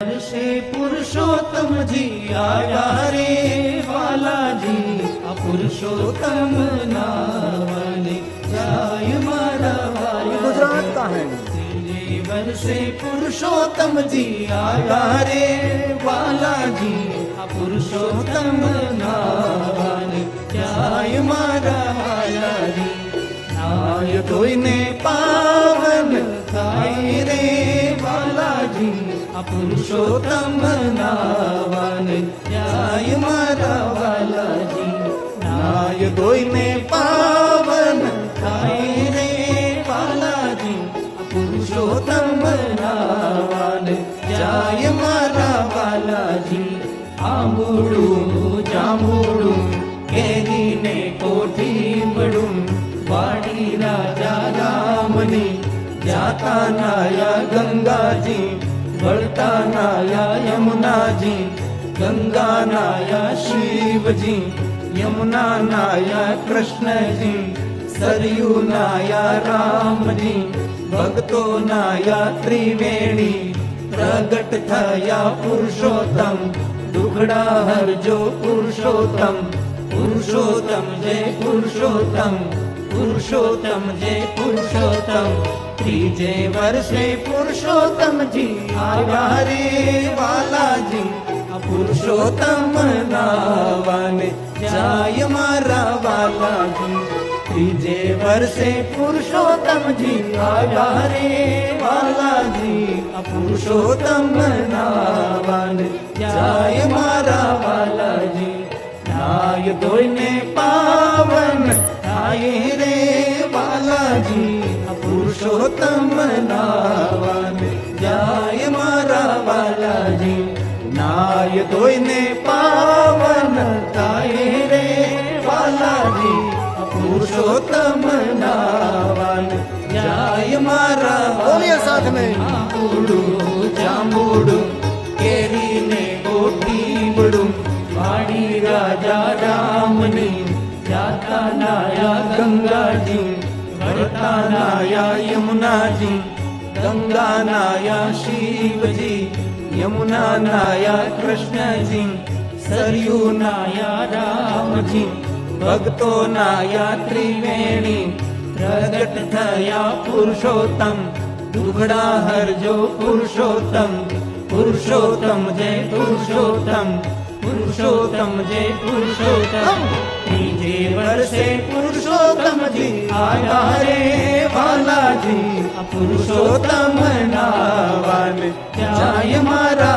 વર્ષે પુરુષોત્તમ જી આવ્યા રે વાલાજી, આ પુરુષોત્તમ નામને જાય મારા વાલા. गुजरात का है. વર્ષે પુરુષોત્તમ જી આવ્યા રે વાલાજી, આ પુરુષોત્તમ નામને જાય મારા વાલાજી. નાય ધોઈને પાવન થાય રે વાલાજી, આ પુરુષોત્તમ નાવાને જાય મારા વાલાજી. નાય ધોઈને પાવન થાય રે વાલાજી, આ પુરુષોત્તમ નાવાને જાય મારા વાલાજી. આંબુડું જાંબુડું કેરીને કોઠીબડું, વાડી રાજા રામની જાતા નાયા ગંગાજી, વળતા નાયા યમુનાજી. ગંગા નાયા શિવજી, યમુના નાયા કૃષ્ણજી, સરયુ નાયા રામજી, ભક્તો નાયા ત્રિવેણી. પ્રગટ થયા પુરુષોત્તમ, દુખડા હરજો પુરુષોત્તમ. પુરુષોત્તમ જય પુરુષોત્તમ, પુરુષોત્તમ જય પુરુષોત્તમ. ત્રીજે વર્ષે પુરુષોત્તમજી આવ્યા રે વાલાજી, આ પુરુષોત્તમ નાવાને જાય મારા વાલાજી. ત્રીજે વર્ષે પુરુષોત્તમજી આવ્યા રે વાલાજી, આ પુરુષોત્તમ નાવાને જાય મારા વાલાજી. નાય ધોઈને પાવન થાય રે વાલાજી, આ પુરુષોત્તમ નાવાને જાય મારા વાલાજી. નાય ધોઈને પાવન થાય રે વાલાજી, આ પુરુષોત્તમ નાવાને જાય મારા. बोलिए साथ में. આંબુડું જાંબુડું કેરીને કોઠીબડું, વાડી રાજા રામની જાતા નાયા ગંગાજી, વળતા નાયા યમુનાજી. ગંગા નાયા શિવજી, યમુના નાયા કૃષ્ણજી, સરયુ નાયા રામજી, ભક્તો નાયા ત્રિવેણી. પ્રગટ થયા પુરુષોત્તમ, દુખડા હરજો પુરુષોત્તમ. પુરુષોત્તમ જય પુરુષોત્તમ, પુરુષોત્તમ જય પુરુષોત્તમ. ત્રીજે વર્ષે પુરુષોત્તમજી આવ્યા રે વાલાજી, આ પુરુષોત્તમ નાવાને જાય મારા